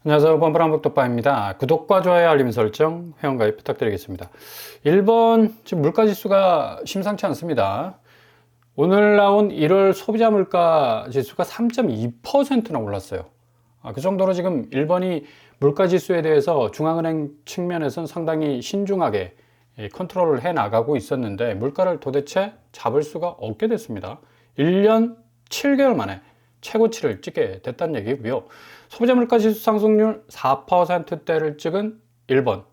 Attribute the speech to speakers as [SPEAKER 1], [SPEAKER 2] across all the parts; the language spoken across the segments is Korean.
[SPEAKER 1] 안녕하세요. 뻔뻔한북독바입니다. 구독과 좋아요, 알림 설정, 회원가입 부탁드리겠습니다. 일본 지금 물가지수가 심상치 않습니다. 오늘 나온 1월 소비자 물가지수가 3.2%나 올랐어요. 그 정도로 지금 일본이 물가지수에 대해서 중앙은행 측면에서는 상당히 신중하게 컨트롤을 해 나가고 있었는데 물가를 도대체 잡을 수가 없게 됐습니다. 1년 7개월 만에 최고치를 찍게 됐다는 얘기고요. 소비자 물가지수 상승률 4%대를 찍은 일본.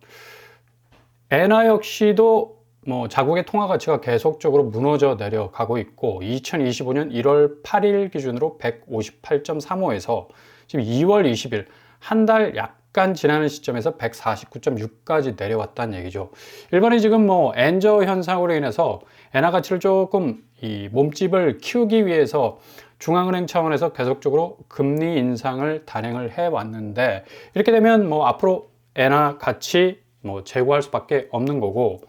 [SPEAKER 1] 엔화 역시도 자국의 통화 가치가 계속적으로 무너져 내려가고 있고 2025년 1월 8일 기준으로 158.35에서 지금 2월 20일 한 달 약간 지나는 시점에서 149.6까지 내려왔다는 얘기죠. 일본이 지금 엔저 현상으로 인해서 엔화 가치를 조금 이 몸집을 키우기 위해서 중앙은행 차원에서 계속적으로 금리 인상을 단행을 해 왔는데 이렇게 되면 앞으로 엔화 가치 제고할 수밖에 없는 거고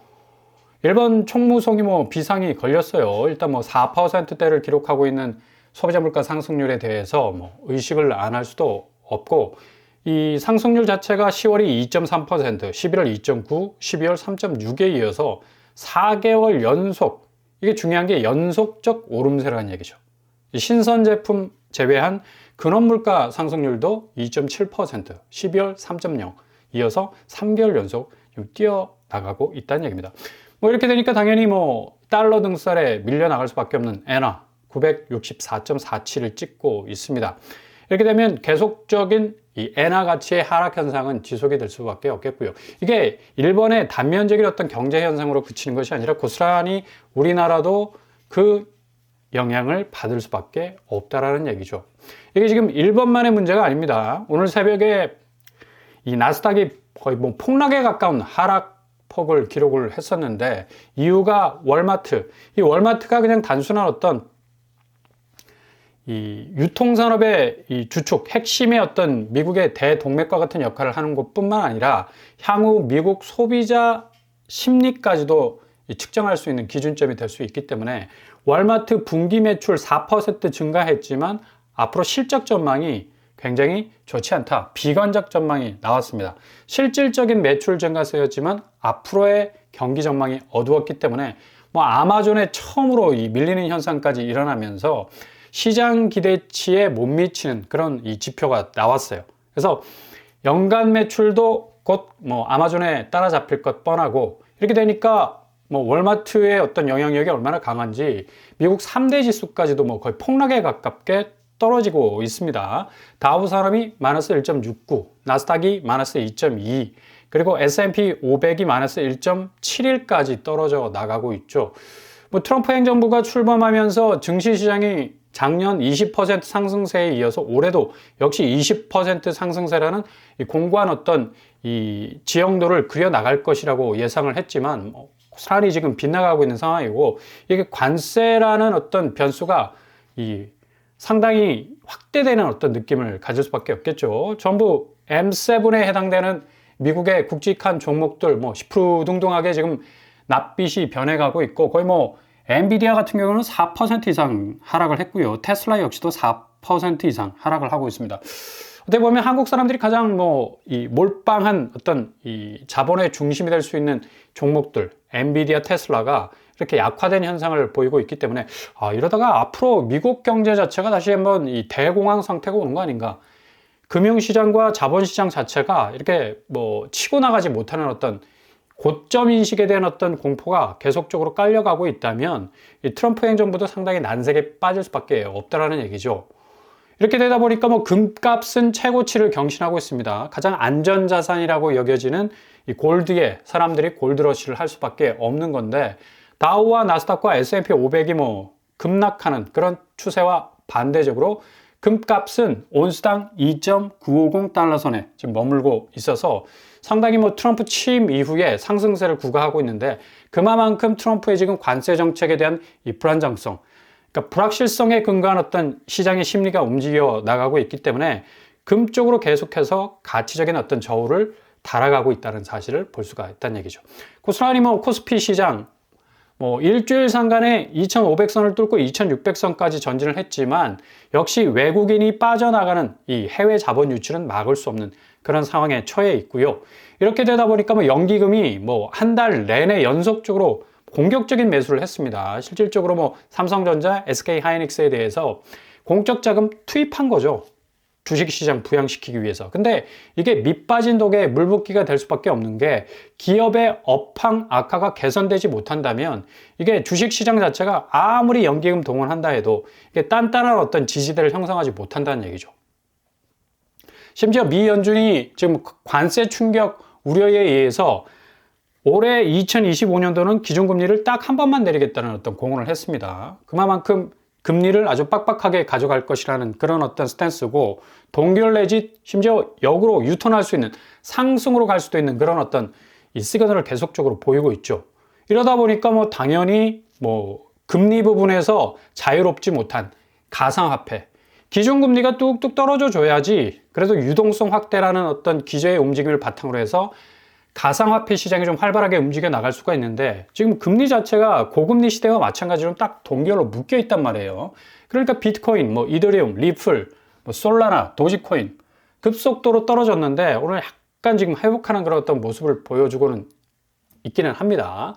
[SPEAKER 1] 일본 총무성이 비상이 걸렸어요. 일단 4%대를 기록하고 있는 소비자 물가 상승률에 대해서 의식을 안 할 수도 없고 이 상승률 자체가 10월이 2.3%, 11월 2.9, 12월 3.6에 이어서 4개월 연속, 이게 중요한 게 연속적 오름세라는 얘기죠. 신선 제품 제외한 근원물가 상승률도 2.7%, 12월 3.0 이어서 3개월 연속 뛰어나가고 있다는 얘기입니다. 이렇게 되니까 당연히 달러 등살에 밀려나갈 수밖에 없는 엔화 964.47을 찍고 있습니다. 이렇게 되면 계속적인 이 엔화 가치의 하락 현상은 지속이 될 수밖에 없겠고요. 이게 일본의 단면적인 어떤 경제 현상으로 그치는 것이 아니라 고스란히 우리나라도 그 영향을 받을 수밖에 없다라는 얘기죠. 이게 지금 일본만의 문제가 아닙니다. 오늘 새벽에 이 나스닥이 거의 폭락에 가까운 하락폭을 기록을 했었는데 이유가 월마트. 이 월마트가 그냥 단순한 어떤 이 유통산업의 이 주축, 핵심의 어떤 미국의 대동맥과 같은 역할을 하는 것뿐만 아니라 향후 미국 소비자 심리까지도 측정할 수 있는 기준점이 될 수 있기 때문에 월마트 분기 매출 4% 증가했지만 앞으로 실적 전망이 굉장히 좋지 않다. 비관적 전망이 나왔습니다. 실질적인 매출 증가세였지만 앞으로의 경기 전망이 어두웠기 때문에 아마존의 처음으로 이 밀리는 현상까지 일어나면서 시장 기대치에 못 미치는 그런 이 지표가 나왔어요. 그래서 연간 매출도 곧 아마존에 따라잡힐 것 뻔하고 이렇게 되니까 월마트의 어떤 영향력이 얼마나 강한지 미국 3대 지수까지도 거의 폭락에 가깝게 떨어지고 있습니다. 다우 산업이 마이너스 1.69, 나스닥이 마이너스 2.2, 그리고 S&P 500이 마이너스 1.71까지 떨어져 나가고 있죠. 트럼프 행정부가 출범하면서 증시시장이 작년 20% 상승세에 이어서 올해도 역시 20% 상승세라는 공고한 어떤 이 지형도를 그려 나갈 것이라고 예상을 했지만 고스란히 지금 빗나가고 있는 상황이고 이게 관세라는 어떤 변수가 상당히 확대되는 어떤 느낌을 가질 수밖에 없겠죠. 전부 M7에 해당되는 미국의 굵직한 종목들 시푸둥둥하게 지금 낯빛이 변해가고 있고 거의 엔비디아 같은 경우는 4% 이상 하락을 했고요. 테슬라 역시도 4% 이상 하락을 하고 있습니다. 어떻게 보면 한국 사람들이 가장 이 몰빵한 어떤 이 자본의 중심이 될 수 있는 종목들, 엔비디아, 테슬라가 이렇게 약화된 현상을 보이고 있기 때문에 이러다가 앞으로 미국 경제 자체가 다시 한번 이 대공황 상태가 오는 거 아닌가? 금융시장과 자본시장 자체가 이렇게 치고 나가지 못하는 어떤 고점 인식에 대한 어떤 공포가 계속적으로 깔려가고 있다면 이 트럼프 행정부도 상당히 난색에 빠질 수밖에 없다라는 얘기죠. 이렇게 되다 보니까 금값은 최고치를 경신하고 있습니다. 가장 안전자산이라고 여겨지는 이 골드에 사람들이 골드러시를 할 수밖에 없는 건데 다우와 나스닥과 S&P 500이 급락하는 그런 추세와 반대적으로 금값은 온스당 2.950달러 선에 지금 머물고 있어서 상당히 트럼프 취임 이후에 상승세를 구가하고 있는데 그만큼 트럼프의 지금 관세 정책에 대한 이 불안정성, 그러니까 불확실성에 근거한 어떤 시장의 심리가 움직여 나가고 있기 때문에 금 쪽으로 계속해서 가치적인 어떤 저울을 달아가고 있다는 사실을 볼 수가 있다는 얘기죠. 고스란히 코스피 시장 일주일 상간에 2500선을 뚫고 2600선까지 전진을 했지만 역시 외국인이 빠져나가는 이 해외 자본 유출은 막을 수 없는 그런 상황에 처해 있고요. 이렇게 되다 보니까 뭐 연기금이 뭐 한 달 내내 연속적으로 공격적인 매수를 했습니다. 실질적으로 뭐 삼성전자, SK하이닉스에 대해서 공적 자금 투입한 거죠. 주식시장 부양시키기 위해서. 근데 이게 밑빠진 독에 물붓기가 될 수밖에 없는 게 기업의 업황 악화가 개선되지 못한다면 이게 주식시장 자체가 아무리 연기금 동원한다 해도 이게 단단한 어떤 지지대를 형성하지 못한다는 얘기죠. 심지어 미 연준이 지금 관세 충격 우려에 의해서 올해 2025년도는 기준금리를 딱 한 번만 내리겠다는 어떤 공언을 했습니다. 그만큼 금리를 아주 빡빡하게 가져갈 것이라는 그런 어떤 스탠스고 동결 내지 심지어 역으로 유턴할 수 있는 상승으로 갈 수도 있는 그런 어떤 이 시그널을 계속적으로 보이고 있죠. 이러다 보니까 뭐 당연히 뭐 금리 부분에서 자유롭지 못한 가상화폐 기준금리가 뚝뚝 떨어져 줘야지 그래도 유동성 확대라는 어떤 기저의 움직임을 바탕으로 해서 가상화폐 시장이 좀 활발하게 움직여 나갈 수가 있는데 지금 금리 자체가 고금리 시대와 마찬가지로 딱 동결로 묶여 있단 말이에요. 그러니까 비트코인, 뭐 이더리움, 리플, 뭐 솔라나, 도지코인 급속도로 떨어졌는데 오늘 약간 지금 회복하는 그런 어떤 모습을 보여주고는 있기는 합니다.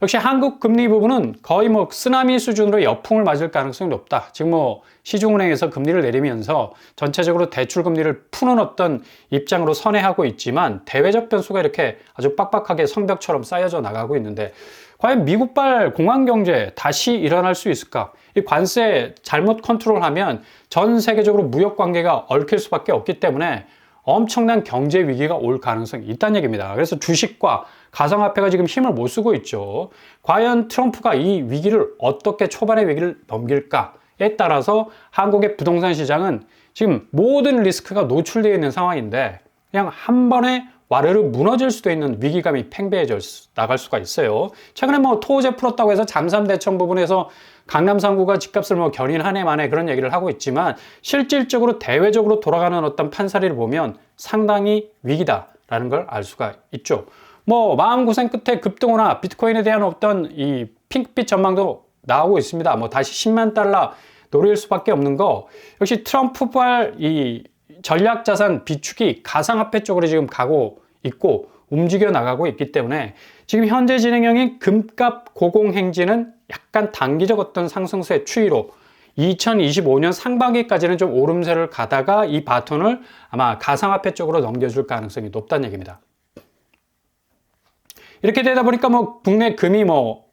[SPEAKER 1] 역시 한국 금리 부분은 거의 뭐 쓰나미 수준으로 역풍을 맞을 가능성이 높다. 지금 뭐 시중은행에서 금리를 내리면서 전체적으로 대출 금리를 푸는 어떤 입장으로 선회하고 있지만 대외적 변수가 이렇게 아주 빡빡하게 성벽처럼 쌓여져 나가고 있는데 과연 미국발 공황 경제 다시 일어날 수 있을까? 이 관세 잘못 컨트롤하면 전 세계적으로 무역 관계가 얽힐 수밖에 없기 때문에 엄청난 경제 위기가 올 가능성이 있다는 얘기입니다. 그래서 주식과 가상화폐가 지금 힘을 못 쓰고 있죠. 과연 트럼프가 이 위기를 어떻게 초반의 위기를 넘길까에 따라서 한국의 부동산 시장은 지금 모든 리스크가 노출되어 있는 상황인데 그냥 한 번에 와르르 무너질 수도 있는 위기감이 팽배해져 나갈 수가 있어요. 최근에 뭐 토호제 풀었다고 해서 잠삼대청 부분에서 강남 3구가 집값을 뭐 견인 한 해 만에 그런 얘기를 하고 있지만 실질적으로 대외적으로 돌아가는 어떤 판사리를 보면 상당히 위기다라는 걸 알 수가 있죠. 뭐 마음고생 끝에 급등호나 비트코인에 대한 어떤 이 핑크빛 전망도 나오고 있습니다. 뭐 다시 10만 달러 노릴 수밖에 없는 거 역시 트럼프발 이 전략자산 비축이 가상화폐 쪽으로 지금 가고 있고 움직여 나가고 있기 때문에 지금 현재 진행형인 금값 고공행진은 약간 단기적 어떤 상승세 추이로 2025년 상반기까지는 좀 오름세를 가다가 이 바톤을 아마 가상화폐 쪽으로 넘겨줄 가능성이 높다는 얘기입니다. 이렇게 되다 보니까 뭐 국내 금이 뭐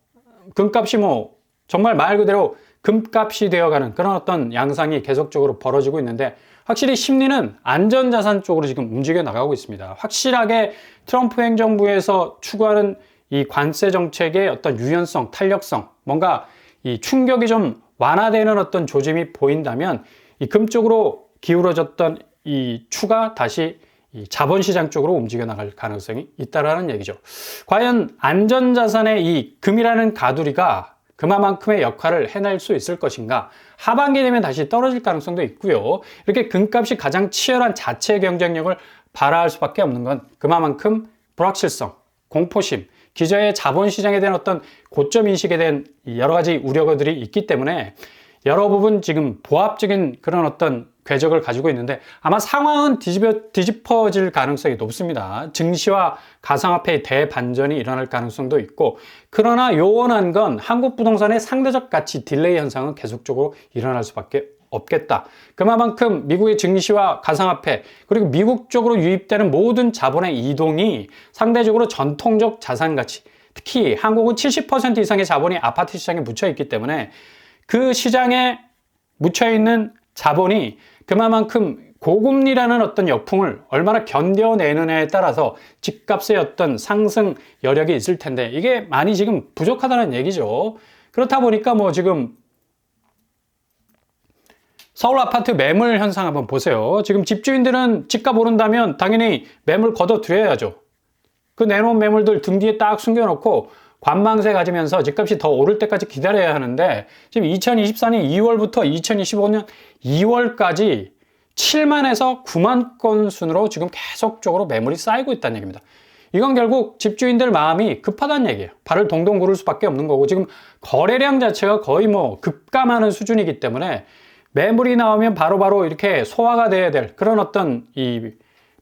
[SPEAKER 1] 금값이 뭐 정말 말 그대로 금값이 되어가는 그런 어떤 양상이 계속적으로 벌어지고 있는데 확실히 심리는 안전자산 쪽으로 지금 움직여 나가고 있습니다. 확실하게 트럼프 행정부에서 추구하는 이 관세 정책의 어떤 유연성, 탄력성, 뭔가 이 충격이 좀 완화되는 어떤 조짐이 보인다면 이 금 쪽으로 기울어졌던 이 추가 다시 이 자본시장 쪽으로 움직여 나갈 가능성이 있다라는 얘기죠. 과연 안전자산의 이 금이라는 가두리가 그만큼의 역할을 해낼 수 있을 것인가? 하반기 되면 다시 떨어질 가능성도 있고요. 이렇게 금값이 가장 치열한 자체 경쟁력을 발휘할 수밖에 없는 건 그만큼 불확실성, 공포심, 기저의 자본시장에 대한 어떤 고점 인식에 대한 여러 가지 우려들이 있기 때문에 여러 부분 지금 보합적인 그런 어떤 궤적을 가지고 있는데 아마 상황은 뒤집어질 가능성이 높습니다. 증시와 가상화폐의 대반전이 일어날 가능성도 있고 그러나 요원한 건 한국 부동산의 상대적 가치 딜레이 현상은 계속적으로 일어날 수밖에 없겠다. 그만큼 미국의 증시와 가상화폐 그리고 미국 쪽으로 유입되는 모든 자본의 이동이 상대적으로 전통적 자산 가치 특히 한국은 70% 이상의 자본이 아파트 시장에 묻혀 있기 때문에 그 시장에 묻혀 있는 자본이 그만큼 고금리라는 어떤 역풍을 얼마나 견뎌내느냐에 따라서 집값의 어떤 상승 여력이 있을 텐데 이게 많이 지금 부족하다는 얘기죠. 그렇다 보니까 뭐 지금 서울 아파트 매물 현상 한번 보세요. 지금 집주인들은 집값 오른다면 당연히 매물 걷어들여야죠. 그 내놓은 매물들 등 뒤에 딱 숨겨놓고 관망세 가지면서 집값이 더 오를 때까지 기다려야 하는데 지금 2024년 2월부터 2025년 2월까지 7만에서 9만 건 순으로 지금 계속적으로 매물이 쌓이고 있다는 얘기입니다. 이건 결국 집주인들 마음이 급하다는 얘기예요. 발을 동동 구를 수밖에 없는 거고 지금 거래량 자체가 거의 뭐 급감하는 수준이기 때문에 매물이 나오면 바로바로 이렇게 소화가 돼야 될 그런 어떤 이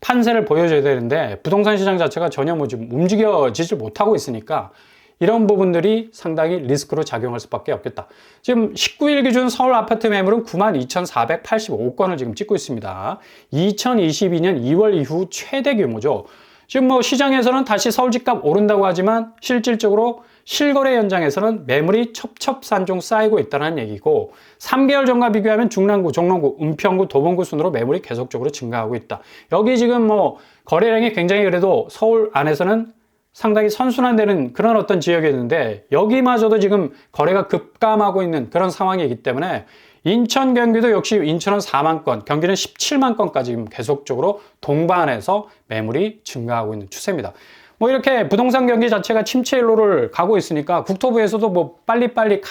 [SPEAKER 1] 판세를 보여줘야 되는데 부동산 시장 자체가 전혀 뭐 지금 움직여지질 못하고 있으니까 이런 부분들이 상당히 리스크로 작용할 수밖에 없겠다. 지금 19일 기준 서울 아파트 매물은 92,485건을 지금 찍고 있습니다. 2022년 2월 이후 최대 규모죠. 지금 뭐 시장에서는 다시 서울 집값 오른다고 하지만 실질적으로 실거래 현장에서는 매물이 첩첩산중 쌓이고 있다는 얘기고 3개월 전과 비교하면 중랑구, 종로구, 은평구, 도봉구 순으로 매물이 계속적으로 증가하고 있다. 여기 지금 뭐 거래량이 굉장히 그래도 서울 안에서는 상당히 선순환되는 그런 어떤 지역이었는데 여기마저도 지금 거래가 급감하고 있는 그런 상황이기 때문에 인천, 경기도 역시 인천은 4만 건, 경기는 17만 건까지 지금 계속적으로 동반해서 매물이 증가하고 있는 추세입니다. 뭐 이렇게 부동산 경기 자체가 침체 일로를 가고 있으니까 국토부에서도 뭐 빨리빨리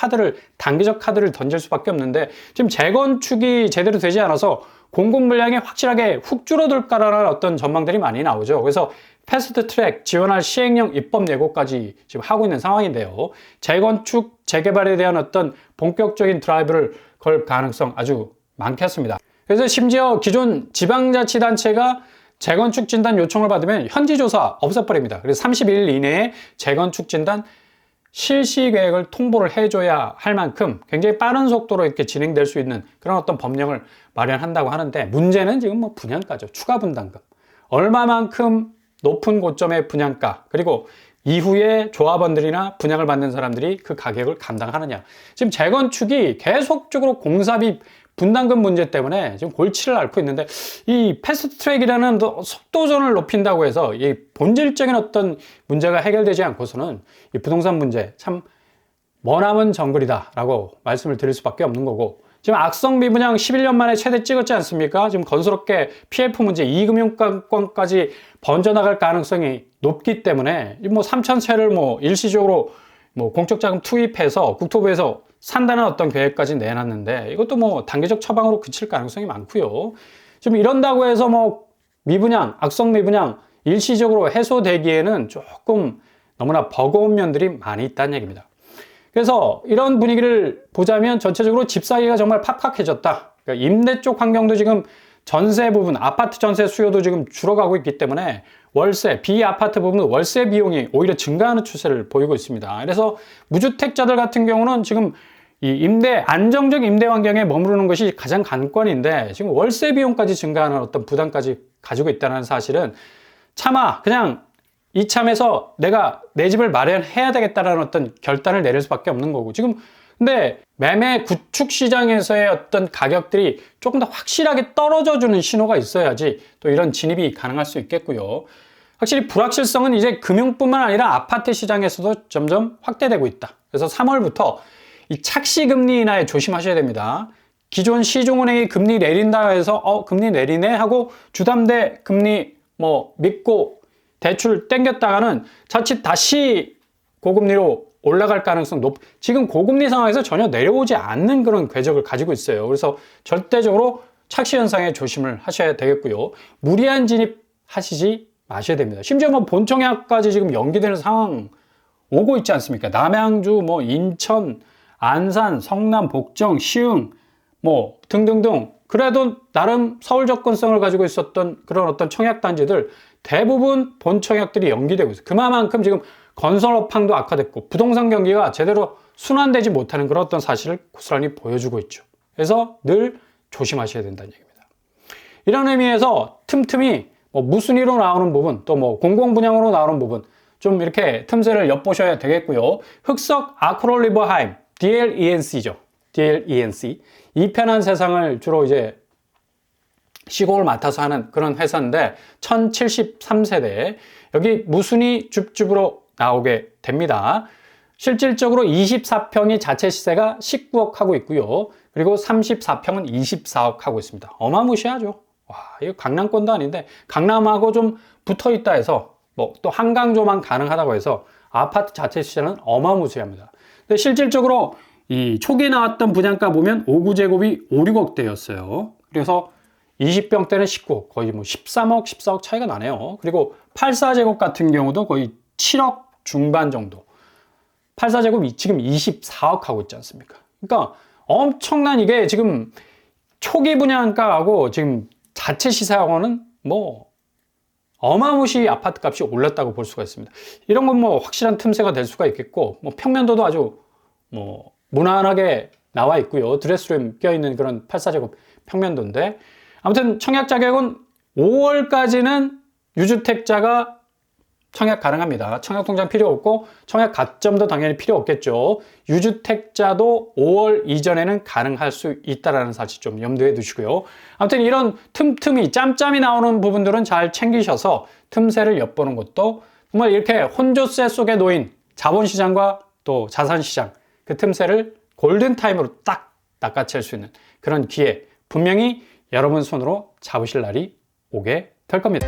[SPEAKER 1] 단기적 카드를 던질 수밖에 없는데 지금 재건축이 제대로 되지 않아서 공급 물량이 확실하게 훅 줄어들까라는 어떤 전망들이 많이 나오죠. 그래서 패스트 트랙 지원할 시행령 입법 예고까지 지금 하고 있는 상황인데요. 재건축, 재개발에 대한 어떤 본격적인 드라이브를 걸 가능성 아주 많겠습니다. 그래서 심지어 기존 지방자치단체가 재건축 진단 요청을 받으면 현지조사 없애버립니다. 그래서 31일 이내에 재건축 진단 실시 계획을 통보를 해줘야 할 만큼 굉장히 빠른 속도로 이렇게 진행될 수 있는 그런 어떤 법령을 마련한다고 하는데 문제는 지금 뭐 분양가죠. 추가 분담금. 얼마만큼 높은 고점의 분양가 그리고 이후에 조합원들이나 분양을 받는 사람들이 그 가격을 감당하느냐. 지금 재건축이 계속적으로 공사비 분담금 문제 때문에 지금 골치를 앓고 있는데 이 패스트트랙이라는 속도전을 높인다고 해서 이 본질적인 어떤 문제가 해결되지 않고서는 이 부동산 문제 참 머나먼 정글이다라고 말씀을 드릴 수밖에 없는 거고 지금 악성 미분양 11년 만에 최대 찍었지 않습니까? 지금 건설업계 PF 문제, 이금융권까지 번져나갈 가능성이 높기 때문에 뭐 3천 채를 뭐 일시적으로 뭐 공적자금 투입해서 국토부에서 산다는 어떤 계획까지 내놨는데 이것도 뭐 단계적 처방으로 그칠 가능성이 많고요. 지금 이런다고 해서 뭐 미분양, 악성 미분양 일시적으로 해소되기에는 조금 너무나 버거운 면들이 많이 있다는 얘기입니다. 그래서 이런 분위기를 보자면 전체적으로 집 사기가 정말 팍팍해졌다. 그러니까 임대 쪽 환경도 지금 전세 부분, 아파트 전세 수요도 지금 줄어가고 있기 때문에 월세, 비아파트 부분 월세 비용이 오히려 증가하는 추세를 보이고 있습니다. 그래서 무주택자들 같은 경우는 지금 이 안정적 임대 환경에 머무르는 것이 가장 관건인데 지금 월세 비용까지 증가하는 어떤 부담까지 가지고 있다는 사실은 차마 그냥 이참에서 내가 내 집을 마련해야 되겠다라는 어떤 결단을 내릴 수밖에 없는 거고 지금 근데 매매 구축 시장에서의 어떤 가격들이 조금 더 확실하게 떨어져 주는 신호가 있어야지 또 이런 진입이 가능할 수 있겠고요. 확실히 불확실성은 이제 금융뿐만 아니라 아파트 시장에서도 점점 확대되고 있다. 그래서 3월부터 이 착시 금리 인하에 조심하셔야 됩니다. 기존 시중은행이 금리 내린다 해서 금리 내리네 하고 주담대 금리 뭐 믿고 대출 땡겼다가는 자칫 다시 고금리로 올라갈 가능성 지금 고금리 상황에서 전혀 내려오지 않는 그런 궤적을 가지고 있어요. 그래서 절대적으로 착시 현상에 조심을 하셔야 되겠고요. 무리한 진입하시지 마셔야 됩니다. 심지어 뭐 본청약까지 지금 연기되는 상황 오고 있지 않습니까? 남양주, 뭐 인천, 안산, 성남, 복정, 시흥 뭐 등등등 그래도 나름 서울 접근성을 가지고 있었던 그런 어떤 청약단지들 대부분 본청약들이 연기되고 있어요. 그만큼 지금 건설 업황도 악화됐고 부동산 경기가 제대로 순환되지 못하는 그런 어떤 사실을 고스란히 보여주고 있죠. 그래서 늘 조심하셔야 된다는 얘기입니다. 이런 의미에서 틈틈이 뭐 무순위로 나오는 부분 또 뭐 공공분양으로 나오는 부분 좀 이렇게 틈새를 엿보셔야 되겠고요. 흑석 아크롤리버하임 DLENC죠. DLENC 이 편한 세상을 주로 이제 시공을 맡아서 하는 그런 회사인데 1073세대 여기 무순위 줍줍으로 나오게 됩니다. 실질적으로 24평이 자체 시세가 19억 하고 있고요. 그리고 34평은 24억 하고 있습니다. 어마무시하죠. 와, 이거 강남권도 아닌데 강남하고 좀 붙어 있다 해서 뭐 또 한강조만 가능하다고 해서 아파트 자체 시세는 어마무시합니다. 근데 실질적으로 이 초기에 나왔던 분양가 보면 5구제곱이 5, 6억대였어요. 그래서 20평 때는 19억, 거의 뭐 13억, 14억 차이가 나네요. 그리고 84제곱 같은 경우도 거의 7억 중반 정도. 84제곱이 지금 24억 하고 있지 않습니까? 그러니까 엄청난 이게 지금 초기 분양가하고 지금 자체 시세하고는 뭐 어마무시 아파트 값이 올랐다고 볼 수가 있습니다. 이런 건 뭐 확실한 틈새가 될 수가 있겠고, 뭐 평면도도 아주 뭐 무난하게 나와 있고요. 드레스룸 껴있는 그런 8사제곱 평면도인데, 아무튼 청약 자격은 5월까지는 유주택자가 청약 가능합니다. 청약 통장 필요 없고 청약 가점도 당연히 필요 없겠죠. 유주택자도 5월 이전에는 가능할 수 있다는 사실 좀 염두에 두시고요. 아무튼 이런 틈틈이 짬짬이 나오는 부분들은 잘 챙기셔서 틈새를 엿보는 것도, 정말 이렇게 혼조세 속에 놓인 자본시장과 또 자산시장, 그 틈새를 골든타임으로 딱 낚아챌 수 있는 그런 기회, 분명히 여러분 손으로 잡으실 날이 오게 될 겁니다.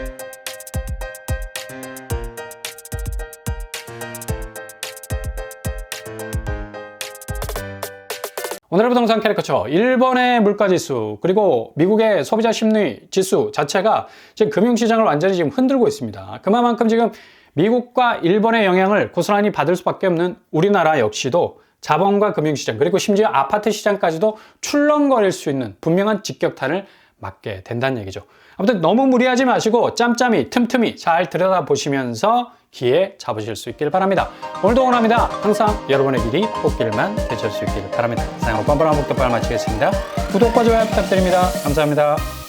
[SPEAKER 1] 오늘의 부동산 캐리커처, 일본의 물가지수 그리고 미국의 소비자 심리 지수 자체가 지금 금융시장을 완전히 지금 흔들고 있습니다. 그만큼 지금 미국과 일본의 영향을 고스란히 받을 수밖에 없는 우리나라 역시도 자본과 금융시장, 그리고 심지어 아파트 시장까지도 출렁거릴 수 있는 분명한 직격탄을 맞게 된다는 얘기죠. 아무튼 너무 무리하지 마시고 짬짬이 틈틈이 잘 들여다보시면서 기회 잡으실 수 있길 바랍니다. 오늘도 응원합니다. 항상 여러분의 길이 꽃길만 되실 수 있길 바랍니다. 사랑으로 뻔뻔한 목도발 마치겠습니다. 구독과 좋아요 부탁드립니다. 감사합니다.